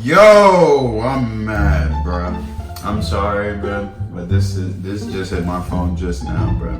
Yo, I'm mad, bro. I'm sorry, bro, but this just hit my phone just now, bro.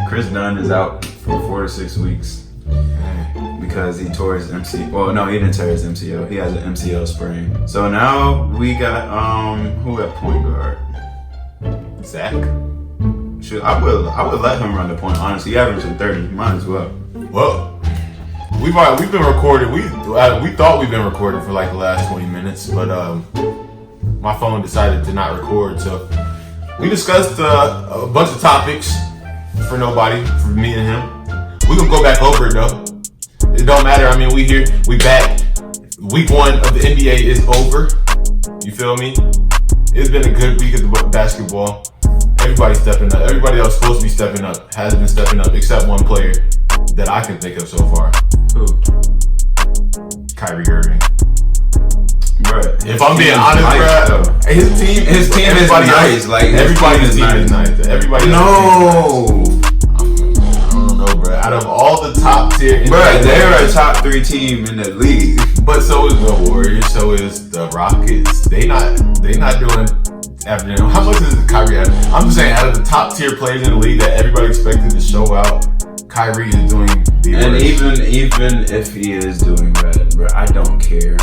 Chris Dunn is out for 4 to 6 weeks because he tore his MCL. Well, no, he didn't tear his MCL. He has an MCL sprain. So now we got who at point guard? Zach. Shoot, I would let him run the point. Honestly, he averaging 30. Might as well. Well, we've been recorded. We thought we've been recorded for like the last 20 minutes, but my phone decided to not record. So we discussed a bunch of topics for nobody, for me and him. We gonna go back over it though. It don't matter. I mean, we here, we back. Week 1 of the NBA is over. You feel me? It's been a good week of the basketball. Everybody's stepping up. Everybody that was supposed to be stepping up has been stepping up, except one player that I can think of so far. Who? Kyrie Irving. Bruh, if I'm being honest, bro, his team is nice. Like everybody's team is nice. Everybody. No. I don't know, bro. Out of all the top tier, bro, they're a top 3 team in the league. But so is the Warriors. So is the Rockets. They not doing averaging. How much is Kyrie averaging? I'm just saying, out of the top tier players in the league that everybody expected to show out, Kyrie is doing the worst. And even if he is doing bad, bro, I don't care.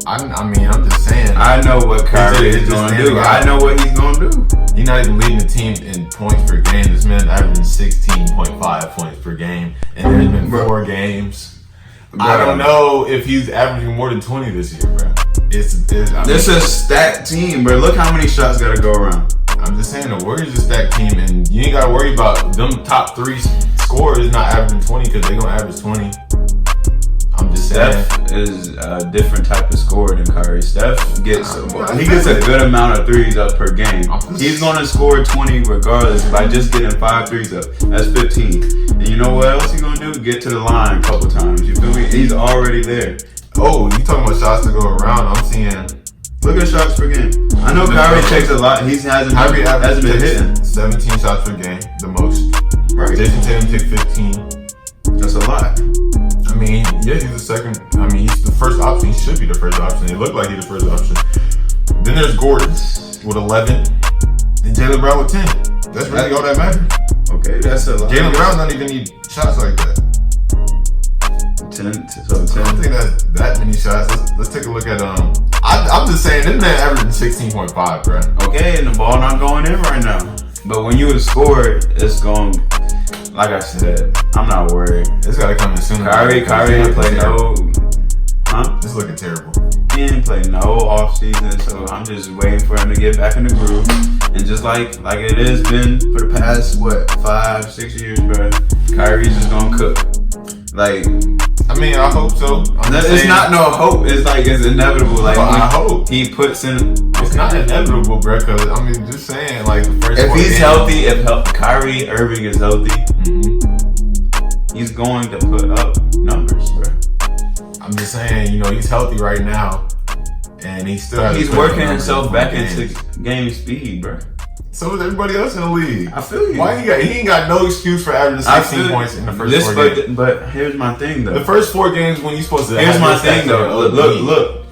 I mean, I'm just saying. I know what Kyrie is going to do. I know what he's going to do. He's not even leading the team in points per game. This man's averaging 16.5 points per game, and there's been 4 games. I don't know if he's averaging more than 20 this year, bro. This is a stacked team, bro. Look how many shots got to go around. I'm just saying, the Warriors is a stacked team, and you ain't got to worry about them top 3 scorers not averaging 20 because they're going to average 20. I'm just saying. Steph is a different type of scorer than Kyrie. Steph gets a good amount of threes up per game. He's going to score 20 regardless by just getting 5 threes up. That's 15. And you know what else he's going to do? Get to the line a couple times. You feel me? He's already there. Oh, you talking about shots to go around? I'm seeing. Look at shots per game. I know Kyrie takes a lot. He hasn't been hitting. 17 shots per game, the most. Right. Jason Tatum took 15. That's a lot. I mean, yeah, he's the second. I mean, he's the first option. He should be the first option. It looked like he's the first option. Then there's Gordon with 11, and Jaylen Brown with 10. That's really all that matters. Okay, that's a lot. Jaylen Brown doesn't even need shots like that. 10. I don't think that's that many shots. Let's take a look at I'm just saying, this man averaging 16.5, bro. Okay, and the ball not going in right now. But when you would score, it's going. Like I said, I'm not worried. It's gotta come in soon. Kyrie ain't play no. Huh? It's looking terrible. He didn't play no off season, so I'm just waiting for him to get back in the groove. And just like it has been for the past 5-6 years, bro, Kyrie's just gonna cook. Like, I mean, I hope so. It's not no hope. It's like it's inevitable. Like, I hope he puts in. It's not inevitable, bro. Cause I mean, just saying, like the first. If he's healthy, if Kyrie Irving is healthy, he's going to put up numbers, bro. I'm just saying, you know, he's healthy right now, and he still. He's working himself back into game speed, bro. So is everybody else in the league. I feel you. Why he ain't got no excuse for averaging 16 points in the first 4 games. But here's my thing, though. The first 4 games when you're supposed to. Here's my thing, though. Look.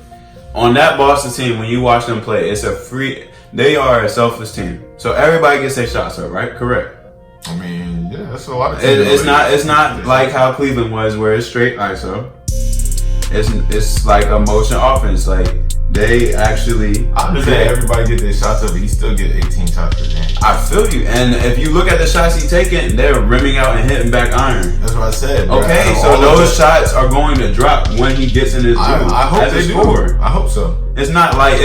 On that Boston team, when you watch them play, it's a free. They are a selfless team, so everybody gets their shots up, right? Correct. I mean, yeah, that's a lot of. It's not like how Cleveland was, where it's straight ISO. It's like a motion offense, like. They actually. I'm just saying everybody get their shots up, but he still get 18 shots per game. I feel you, and if you look at the shots he's taking, they're rimming out and hitting back iron. That's what I said. Bro. Okay, so those shots are going to drop when he gets in his groove. I hope they do. I hope so. It's not like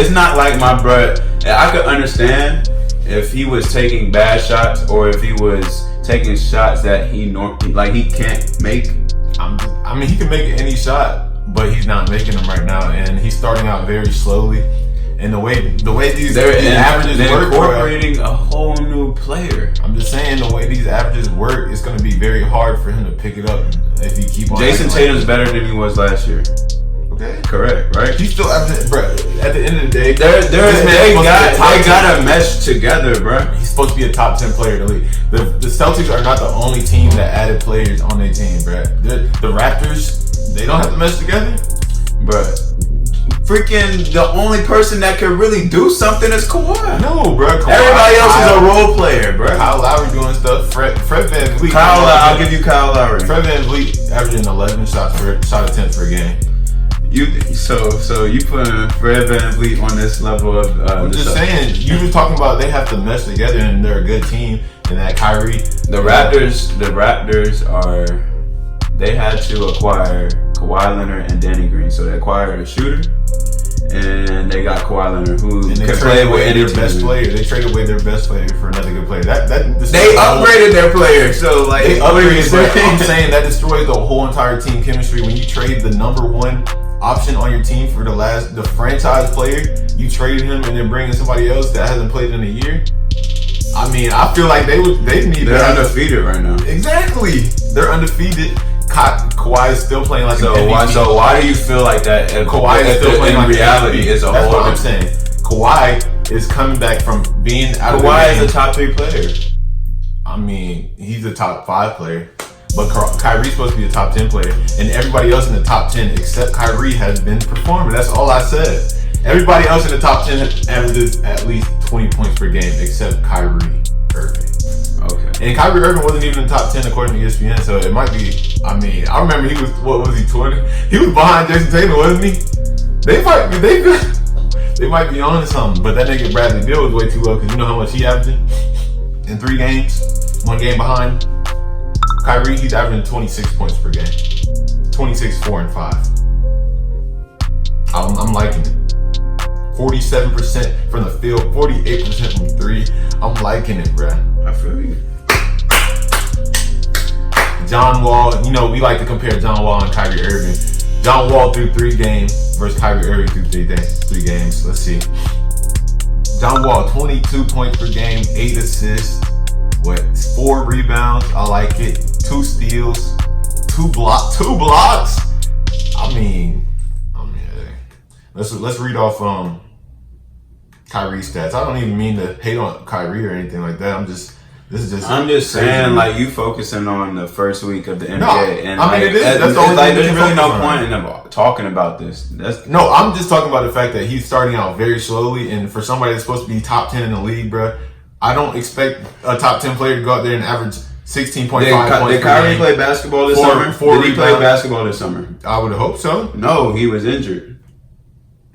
my bruh. I could understand if he was taking bad shots or if he was taking shots that he can't make. I mean, he can make any shot. But he's not making them right now, and he's starting out very slowly. And the way these averages work, incorporating a whole new player. I'm just saying, the way these averages work, it's going to be very hard for him to pick it up if he keep on. Jason Tatum's better than he was last year. Okay, correct, right? He's still averaging, bro. At the end of the day, they gotta mesh together, bro. He's supposed to be a top 10 player in the league. The Celtics are not the only team that added players on their team, bro. The Raptors. They don't have to mesh together. freaking the only person that can really do something is Kawhi. No, bro. Everybody else is a role player, bro. Kyle Lowry doing stuff. Fred VanVleet. I'll give you Kyle Lowry. Fred VanVleet averaging 11 shot attempts per game. So you putting Fred VanVleet on this level of? I'm just saying. You were talking about they have to mesh together and they're a good team. And that Kyrie. The Raptors are. They had to acquire Kawhi Leonard and Danny Green, so they acquired a shooter, and they got Kawhi Leonard, who can play with any their best player. They traded away their best player for another good player. They upgraded their player, so like they upgraded. I'm saying that destroys the whole entire team chemistry when you trade the number one option on your team for the franchise player. You traded him and then bring in somebody else that hasn't played in a year. I mean, I feel like they need. They're undefeated right now. Exactly, they're undefeated. Kawhi is still playing like an MVP. So why do you feel like that? Kawhi is still playing like reality is a That's whole. What I'm saying. Kawhi is coming back from being out of. Kawhi is a top 3 player. I mean, he's a top 5 player, but Kyrie's supposed to be a top 10 player, and everybody else in the top 10 except Kyrie has been performing. That's all I said. Everybody else in the top 10 averages at least 20 points per game except Kyrie Irving. Okay. And Kyrie Irving wasn't even in the top 10 according to ESPN, so it might be. I mean, I remember he was. What was he? 20? He was behind Jason Tatum, wasn't he? They might be on to something, but that nigga Bradley Beal was way too low because you know how much he averaging in 3 games, 1 game behind. Kyrie, he's averaging 26 points per game, 26, 4, and 5. I'm liking it. 47% from the field, 48% from 3. I'm liking it, bruh. I feel you. John Wall, you know, we like to compare John Wall and Kyrie Irving. John Wall through 3 games versus Kyrie Irving through 3 games. Let's see. John Wall, 22 points per game, 8 assists, 4 rebounds. I like it. 2 steals, 2 blocks. I mean, let's read off Kyrie's stats. I don't even mean to hate on Kyrie or anything like that. I'm just saying, like, you focusing on the first week of the NBA. No, and I mean, it is. That's the only like, there's really no point in talking about this. No, I'm just talking about the fact that he's starting out very slowly, and for somebody that's supposed to be top 10 in the league, bro, I don't expect a top 10 player to go out there and average 16.5 points. Did Kyrie play basketball this summer? Did he play basketball this summer? I would hope so. No, he was injured.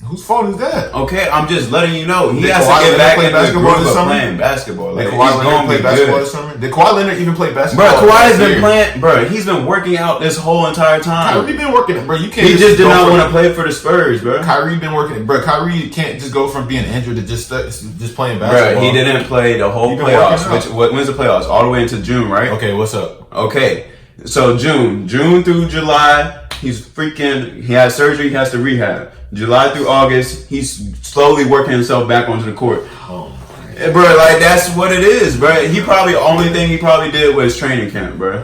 Whose fault is that? Okay, I'm just letting you know. He has to get back into the groove of playing basketball. Like, Did Kawhi Leonard play basketball this summer? Did Kawhi Leonard even play basketball? Bro, Kawhi's been playing. Bro, he's been working out this whole entire time. Kyrie been working, bro. You can't. He just did not want to play for the Spurs, bro. Kyrie been working, bro. Kyrie can't just go from being injured to just playing basketball. Bro, he didn't play the whole playoffs. When's the playoffs? All the way into June, right? Okay, what's up? Okay, so June through July. He had surgery, he has to rehab. July through August, he's slowly working himself back onto the court. Oh, bro, like, that's what it is, bro. Only thing he probably did was training camp, bro.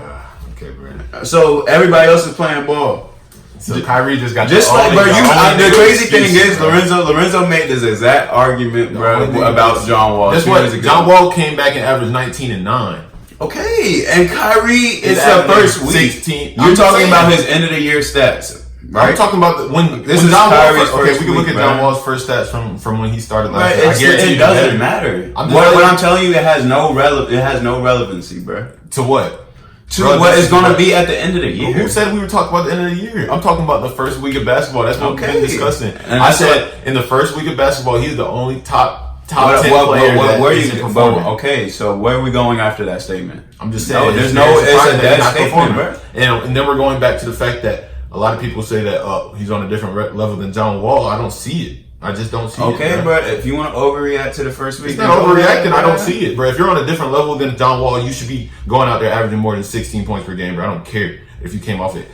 Okay, bro. So everybody else is playing ball. So Kyrie just got bro. The crazy thing is, Lorenzo made this exact argument, bro, about John Wall. That's what John Wall came back and averaged 19 and 9. Okay, and Kyrie is the first week. 16. You're talking about his end of the year stats, right? I'm talking about when John Wall. Okay, we can look at John Wall's first stats from when he started last year. I guarantee it doesn't matter. What I'm telling you, it has no relevancy, bro. To what? To what is going to be at the end of the year. Who said we were talking about the end of the year? I'm talking about the first week of basketball. That's what we've been discussing. And I said in the first week of basketball, he's the only top 10 player that isn't performing. Okay, so where are we going after that statement? I'm just saying. It's a dead statement, bro. And then we're going back to the fact that a lot of people say that he's on a different level than John Wall. I don't see it. I just don't see it. Okay, bro. If you want to overreact to the first week, it's not overreacting. I don't see it, bro. If you're on a different level than John Wall, you should be going out there averaging more than 16 points per game, bro. I don't care if you came off it.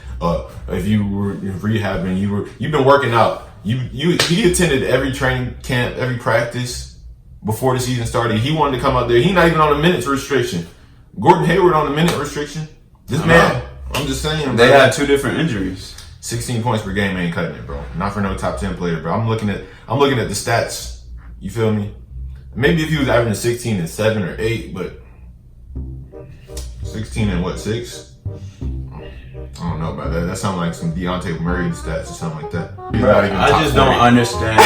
If you were rehabbing, you've been working out. He attended every training camp, every practice before the season started. He wanted to come out there. He's not even on a minutes restriction. Gordon Hayward on a minute restriction. This man, I'm just saying. They had 2 different injuries. 16 points per game ain't cutting it, bro. Not for no top 10 player, bro. I'm looking at the stats. You feel me? Maybe if he was averaging 16 and 7 or 8, but 16 and 6? I don't know about that. That sounds like some Deontay Murray stats or something like that. I just don't understand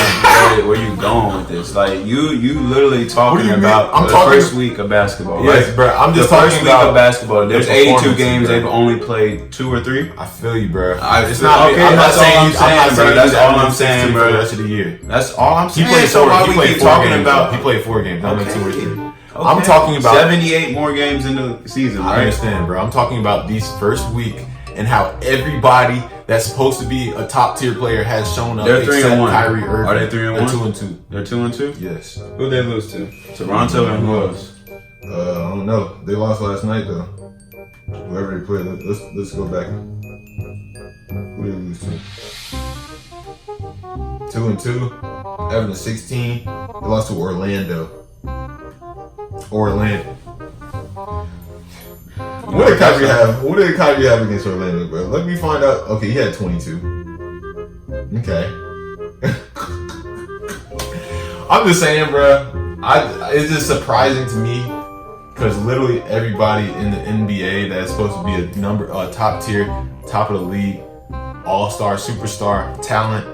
where you going with this. Like you literally talking about the first week of basketball. Yes, right? Bro. I'm just talking first about week of basketball. There's 82 games. They've only played 2 or 3. I feel you, bro. It's not okay. I'm not saying you saying, bro. That's all I'm saying, bro. The rest of the year. That's all I'm saying. He played so why we keep talking games, about? He played 4 games, not 2 or 3. Okay. I'm talking about 78 more games in the season. Right? I understand, bro. I'm talking about these first week and how everybody that's supposed to be a top tier player has shown up. They're 3-1. Kyrie Irving. Are they 3-1? They're 2-2. They're 2-2. Yes. Who they lose to? Toronto and who else? I don't know. They lost last night though. Whoever they played. Let's go back. Who did they lose to? 2-2. Averaging 16. They lost to Orlando. What did Kyrie have? What did Kyrie have against Orlando, bro? Let me find out. Okay, he had 22. Okay. I'm just saying, bro. It's just surprising to me because literally everybody in the NBA that's supposed to be a top tier, top of the league, all-star, superstar talent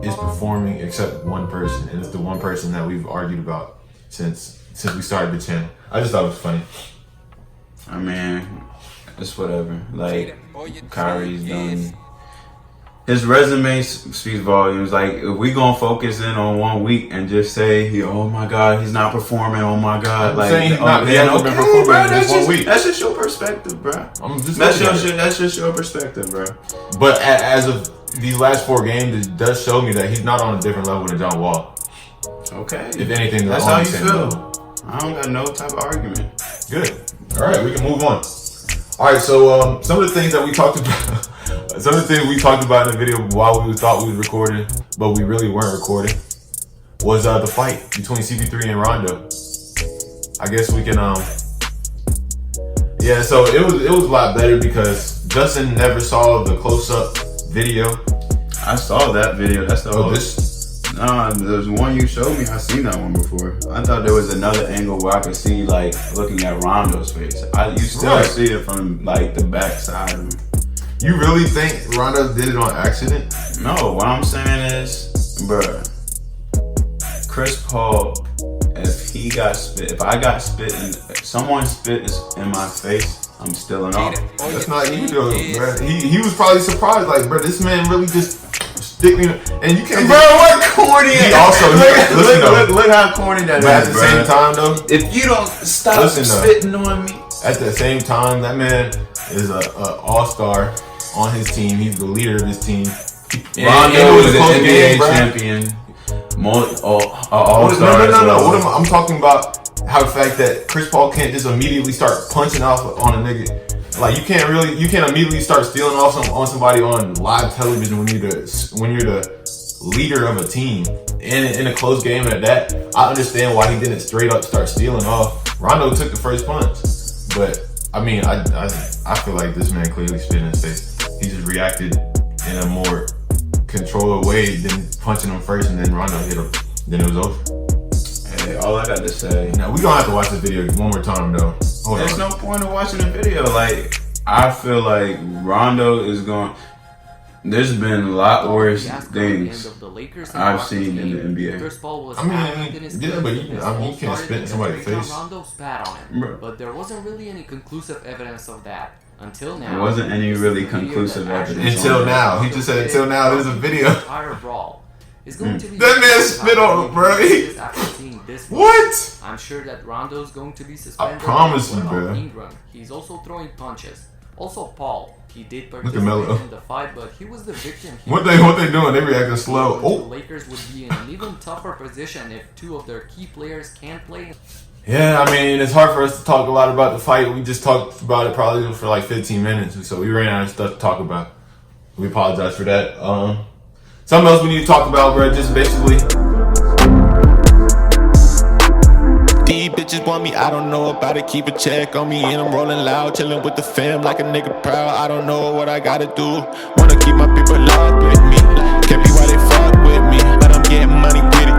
is performing except one person, and it's the one person that we've argued about since we started the channel. I just thought it was funny. I mean, it's whatever. Like, Kyrie's done. His resume speaks volumes. Like, if we gonna focus in on 1 week and just say, oh my God, he's not performing. Oh my God, I'm like, saying he's not performing bro, this 1 week. That's just your perspective, bro. That's just your perspective, bro. But as of these last 4 games, it does show me that he's not on a different level than John Wall. Okay. If anything, that's on how the you same feel. level. I don't got no type of argument. Good. All right, we can move on. All right, so some of the things that we talked about, in the video while we thought we was recording, but we really weren't recording, was the fight between CP3 and Rondo. I guess we can, yeah. So it was a lot better because Justin never saw the close-up video. I saw that video. That's the whole. This. Nah, there's one you showed me. I seen that one before. I thought there was another angle where I could see, like, looking at Rondo's face. You still see it from, like, the back side of him. You really think Rondo did it on accident? No, what I'm saying is, bruh, Chris Paul, if I got spit if someone spit in my face, I'm stealing off. That's not you though, bruh. He was probably surprised, like, bruh, this man really just stick me, and you can't. Bro, what corny? He also look how corny that but is. At the same time, though, if you don't stop spitting on me, at the same time, that man is a all-star on his team. He's the leader of his team. Rondo is an NBA champion. All-star. No. I'm talking about how the fact that Chris Paul can't just immediately start punching off on a nigga. Like you can't immediately start stealing off on somebody on live television when you're the leader of a team in a close game at that. I understand why he didn't straight up start stealing off. Rondo took the first punch, but I mean I feel like this man clearly spit in his face. He just reacted in a more controlled way than punching him first, and then Rondo hit him. Then it was over. Hey, all I got to say. Now we gonna have to watch this video one more time though. There's no point in watching the video. Like, I feel like Rondo is going. There's been a lot worse things I've seen in the NBA. I mean, yeah, but you can't spit in somebody's face. Rondo spat on him, but there wasn't really any conclusive evidence of that until now. There wasn't any really conclusive evidence until now. He just said until now. There's a video. Entire brawl is going to be that man spit on him, bro. After seeing this what? I'm sure that Rondo's going to be suspended. I promise you, bro. Ingram. He's also throwing punches. Also, Paul. He did participate in the fight, but he was the victim. What they doing? They reacting slow. The Lakers would be in an even tougher position if 2 of their key players can't play. Yeah, I mean, it's hard for us to talk a lot about the fight. We just talked about it probably for like 15 minutes, so we ran out of stuff to talk about. We apologize for that. Something else we need to talk about, bro, just basically. These bitches want me, I don't know about it, keep a check on me, and I'm rolling loud, chilling with the fam like a nigga proud. I don't know what I gotta do, wanna keep my people locked with me, can't be why they fuck with me, but I'm getting money with it.